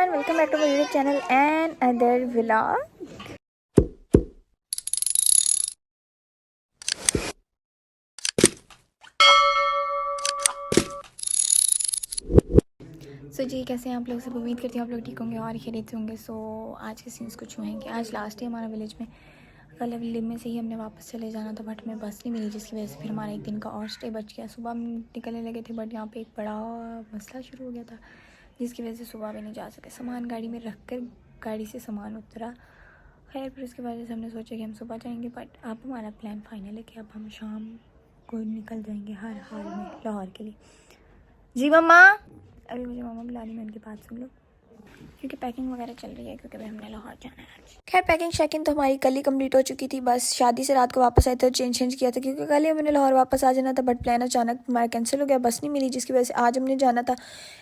Everyone, welcome back to my YouTube channel and other vlog. So जी, कैसे हैं आप लोग? सब उम्मीद करती हूँ आप लोग ठीक होंगे और खैरियत से होंगे। सो आज के सीन्स कुछ यूँ हैं कि आज लास्ट डे हमारा विलेज में। कल विलेज में से ही हमने वापस चले जाना था, बट हमें बस नहीं मिली, जिसकी वजह से फिर हमारा एक दिन का और स्टे बच गया। सुबह हम निकलने लगे थे, बट यहाँ पे एक बड़ा मसला शुरू हो गया था, जिसकी वजह से सुबह भी नहीं जा सके। सामान गाड़ी में रख कर गाड़ी से सामान उतरा। खैर, फिर उसके वजह से हमने सोचा कि हम सुबह जाएंगे, बट अब हमारा प्लान फाइनल है कि अब हम शाम को निकल जाएंगे हर हाल में लाहौर के लिए। जी मम्मा, अभी मुझे मम्मा बुला रही है, मैं उनकी बात सुन लो, क्योंकि पैकिंग वगैरह चल रही है, क्योंकि अभी हमने लाहौर जाना है आज। खैर, पैकिंग शैकिंग तो हमारी कल ही कंप्लीट हो चुकी थी। बस शादी से रात को वापस आए थे, चेंज किया था, क्योंकि कल ही हमने लाहौर वापस आ जाना था, बट प्लान अचानक हमारा कैंसिल हो गया, बस नहीं मिली, जिसकी वजह से आज हमने जाना था।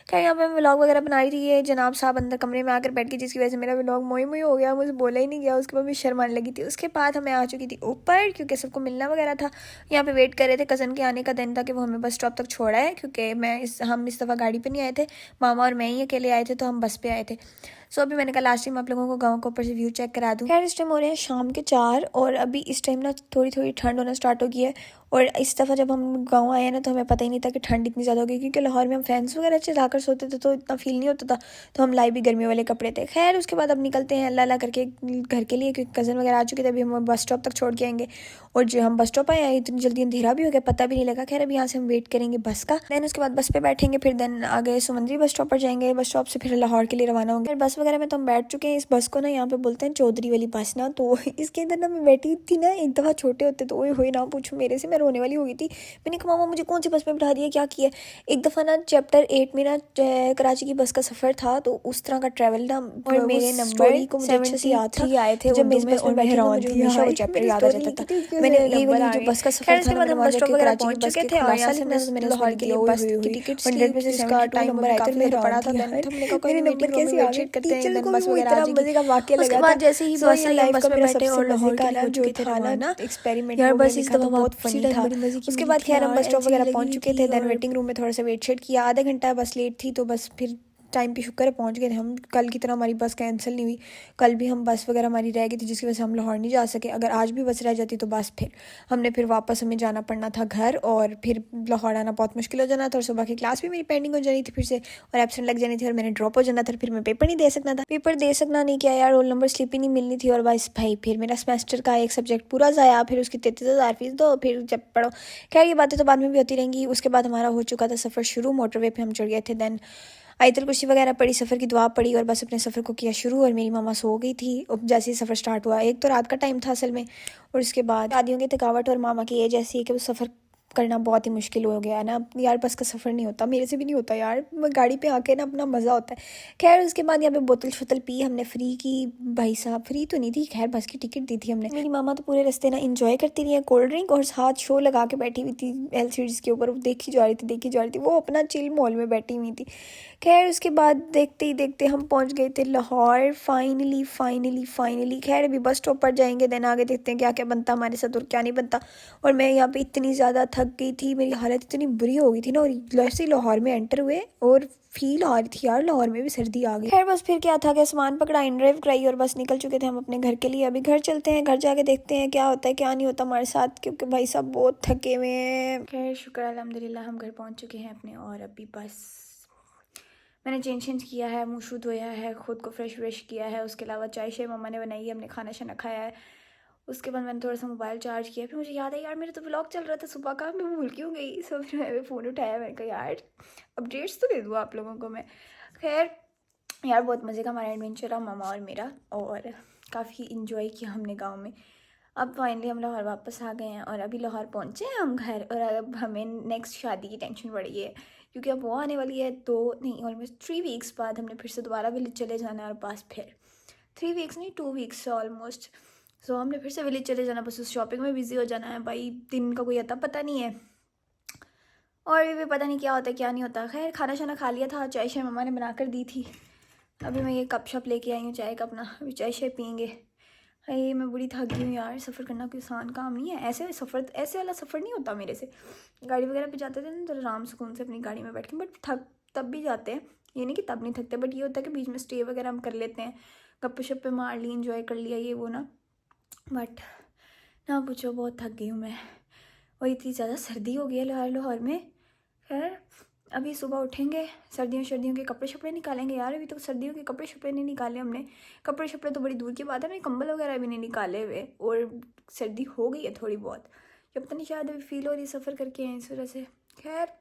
खैर, यहाँ पे मैं व्लॉग वगैरह बना रही थी, ये जनाब साहब अंदर कमरे में आकर बैठ गई, जिसकी वजह से मेरा व्लॉग मोई मोई हो गया, मुझे बोला ही नहीं गया। उसके बाद भी शर्म आने लगी थी। उसके बाद हमें आ चुकी थी ऊपर, क्योंकि सबको मिलना वगैरह था। यहाँ पे वेट कर रहे थे, कज़न के आने का दिन था कि वो हमें बस स्टॉप तक छोड़ा है, क्योंकि हम इस दफ़ा गाड़ी पर नहीं आए थे, मामा और मैं ही अकेले आए थे, तो हम बस पे आए थे। सो अभी मैंने कहा लास्ट टाइम आप लोगों को गाँव के ऊपर से व्यू चेक करा दूँ। खैर, इस टाइम हो रहे हैं शाम के 4 और अभी इस टाइम ना थोड़ी थोड़ी ठंड होना स्टार्ट हो गई है। और इस दफ़ा जब हम गाँव आए हैं ना, तो हमें पता ही नहीं था कि ठंड इतनी ज़्यादा होगी, क्योंकि लाहौर में हम फैंस वगैरह चलाकर सोते थे, तो इतना फील नहीं होता था। तो हम लाई भी गर्मी वाले कपड़े थे। खैर, उसके बाद अब निकलते हैं अल्लाह अल्लाह करके घर के लिए, क्योंकि कज़न वगैरह आ चुके थे। अभी हम बस स्टॉप तक छोड़ के आएंगे, और जो हम बस स्टॉप आए हैं इतनी जल्दी अंधेरा भी हो गया, पता भी नहीं लगा। खैर, अभी यहाँ से हम वेट करेंगे बस का, देन उसके बाद बस पे बैठेंगे, फिर देन आगे सुमंदरी बस स्टॉप पर जाएंगे, बस स्टॉप से फिर लाहौर के लिए रवाना होंगे। बस वगैरह में तो हम बैठ चुके हैं। इस बस को ना यहाँ पे बोलते हैं चौधरी वाली बस ना, तो इसके अंदर ना मैं बैठी थी ना, एक दफ़ा छोटे होते तो ओए होए ना पूछो, मेरे से मैं रोने वाली हो गई थी। मैंने कहा मामा मुझे कौन सी बस में बिठा दिया, क्या किया। एक दफ़ा ना चैप्टर 8 में ना कराची की बस का सफ़र था, तो उस तरह का ट्रैवल ना, और मेरे नंबर को मुझे अच्छे से याद था आए थे, जब मैं इस बस में बैठी तो मुझे हमेशा वो चैप्टर याद आ जाता था। मैंने ये वाली जो बस का सफ़र था ना, मैंने वहाँ जाके कराची की बस के खुलासा लिखना था, मैंने लाहौर के लिए बस की टिकट्स 100 में से 72 नंबर आए थे, मैंने पढ़ा था। हमने कहा मेरे नंबर कैसे आ गए, टीचर को भी वो इतना मजे का वाक्य लगा था। जैसे ही बस आई, हम बस में बैठे और लाहौर के लिए हो चुके थे रवाना। एक्सपेरिमेंट यार, बस इस दफ़ा बहुत फनी था। उसके बाद खैर हम बस स्टॉप वगैरह पहुंच चुके थे, देन वेटिंग रूम में थोड़ा सा वेट शेट किया, आधा घंटा बस लेट थी, तो बस फिर टाइम पे शुक्र है पहुंच गए थे हम। कल की तरह हमारी बस कैंसिल नहीं हुई, कल भी हम बस वगैरह हमारी रह गई थी, जिसकी वजह से हम लाहौर नहीं जा सके। अगर आज भी बस रह जाती तो बस फिर वापस हमें जाना पड़ना था घर, और फिर लाहौर आना बहुत मुश्किल हो जाना था, और सुबह की क्लास भी मेरी पेंडिंग हो जानी थी फिर से, और एब्सेंट लग जानी थी, और मैंने ड्रॉप हो जाना था, फिर मैं पेपर नहीं दे सकना था। पेपर दे सकना नहीं किया यार, रोल नंबर स्लिप ही नहीं मिलनी थी, और बस भाई फिर मेरा सेमेस्टर का एक सब्जेक्ट पूरा ज़ाया, फिर उसकी 33,000 फीस दो, फिर जब पढ़ो। खैर, ये बातें तो बाद में भी होती रहेंगी। उसके बाद हमारा हो चुका था सफ़र शुरू, मोटरवे पे हम चढ़ गए थे, देन आयतुल कुर्सी वगैरह पढ़ी, सफ़र की दुआ पढ़ी, और बस अपने सफ़र को किया शुरू। और मेरी मामा सो गई थी जैसे ही सफ़र स्टार्ट हुआ। एक तो रात का टाइम था असल में, और उसके बाद दादियों की थकावट और मामा की एज ऐसी है कि वो सफ़र करना बहुत ही मुश्किल हो गया है ना यार। बस का सफ़र नहीं होता, मेरे से भी नहीं होता यार, गाड़ी पे आके ना अपना मज़ा होता है। खैर, उसके बाद यहाँ पे बोतल शोतल पी हमने फ्री की। भाई साहब, फ्री तो नहीं थी, खैर बस की टिकट दी थी हमने। मेरी मामा तो पूरे रास्ते ना इंजॉय करती रही है, कोल्ड ड्रिंक और साथ शो लगा के बैठी हुई थी LCDs के ऊपर, देखी जा रही थी, वो अपना चिल मॉल में बैठी हुई थी। खैर, उसके बाद देखते ही देखते हम पहुंच गए थे लाहौर, फाइनली। खैर, अभी बस स्टॉप पर जाएंगे, देन आगे देखते हैं क्या क्या बनता हमारे साथ और क्या नहीं बनता। और मैं यहाँ पे इतनी ज़्यादा थक गई थी, मेरी हालत इतनी बुरी हो गई थी ना, और जैसे ही लाहौर में एंटर हुए और फील आ रही थी यार, लाहौर में भी सर्दी आ गई। खैर, बस फिर क्या था कि सामान पकड़ा, इन ड्राइव कराई, और बस निकल चुके थे हम अपने घर के लिए। अभी घर चलते हैं, घर जाके देखते हैं क्या होता है क्या नहीं होता हमारे साथ, क्योंकि भाई साहब बहुत थके हुए हैं। खैर, शुक्र अल्हम्दुलिल्लाह हम घर पहुँच चुके हैं अपने, और अभी बस मैंने चेंज किया है, मुँह शुद्ध धोया है, खुद को फ्रेश व्रेश किया है। उसके अलावा चाय शाय मम्मा ने बनाई है, हमने खाना शाना खाया है। उसके बाद मैंने थोड़ा सा मोबाइल चार्ज किया, फिर मुझे याद है यार मेरा तो व्लॉग चल रहा था सुबह का, मैं भूल क्यों गई। सो फिर मैंने फ़ोन उठाया, मैंने कहा यार अपडेट्स तो दे दूँ आप लोगों को मैं। खैर यार, बहुत मज़े का हमारा एडवेंचर रहा मामा और मेरा, और काफ़ी इंजॉय किया हमने गाँव में। अब फाइनली हम लाहौर वापस आ गए हैं, और अभी लाहौर पहुँचे हैं हम घर, और अब हमें नेक्स्ट शादी की टेंशन बढ़ गई है, क्योंकि अब वो आने वाली है। 2 नहीं, ऑलमोस्ट 3 वीक्स बाद हमने फिर से दोबारा विलेज चले जाना है, और बस फिर 3 वीक्स नहीं, 2 वीक्स से ऑलमोस्ट। सो हमने फिर से विलेज चले जाना, बस उस शॉपिंग में बिजी हो जाना है भाई, दिन का कोई अता पता नहीं है, और भी पता नहीं क्या होता है क्या नहीं होता। खैर, खाना शाना खा लिया था, चाय शाय मम्मा ने बना कर दी थी। अभी मैं ये कप शप लेके आई हूँ चाय का अपना, अभी चाय शाय पियेंगे। अरे मैं बड़ी थक गई हूँ यार, सफ़र करना कोई आसान काम नहीं है। ऐसे वाला सफ़र नहीं होता मेरे से। गाड़ी वगैरह पे जाते थे ना, तो आराम सुकून से अपनी गाड़ी में बैठ के, बट थक तब भी जाते हैं, ये नहीं कि तब नहीं थकते, बट ये होता है कि बीच में स्टे वगैरह हम कर लेते हैं, गप्पे शप्पे मार ली, इंजॉय कर लिया ये वो ना। बट ना पूछो, बहुत थक गई हूँ मैं। और इतनी ज़्यादा सर्दी हो गई है लाहौर में। खैर अभी सुबह उठेंगे, सर्दियों के कपड़े शपड़े निकालेंगे यार। अभी तो सर्दियों के कपड़े शपड़े नहीं निकाले हमने। कपड़े शपड़े तो बड़ी दूर की बात है, हमने कंबल वगैरह भी नहीं निकाले हुए, और सर्दी हो गई है थोड़ी बहुत। ये पता नहीं शायद अभी फील हो रही है, सफ़र करके हैं इस वजह से। खैर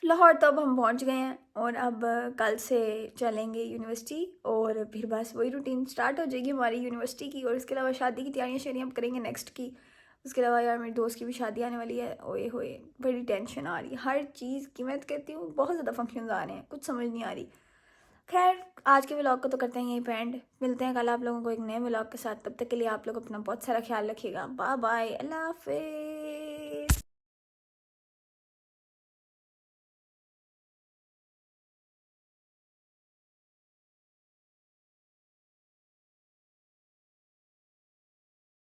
लाहौर तो अब हम पहुंच गए हैं, और अब कल से चलेंगे यूनिवर्सिटी, और फिर बस वही रूटीन स्टार्ट हो जाएगी हमारी यूनिवर्सिटी की। और इसके अलावा शादी की तैयारियां शादियाँ अब करेंगे नेक्स्ट की। उसके अलावा यार मेरी दोस्त की भी शादी आने वाली है, ओए होए बड़ी टेंशन आ रही है हर चीज़ की। मैं तो कहती हूँ बहुत ज़्यादा फंक्शन आ रहे हैं, कुछ समझ नहीं आ रही। खैर आज के व्लॉग को तो करते हैं यहीं पे एंड। मिलते हैं कल आप लोगों को एक नए व्लॉग के साथ। तब तक के लिए आप लोग अपना बहुत सारा ख्याल रखिएगा। बाय बाय, अल्लाह हाफिज़।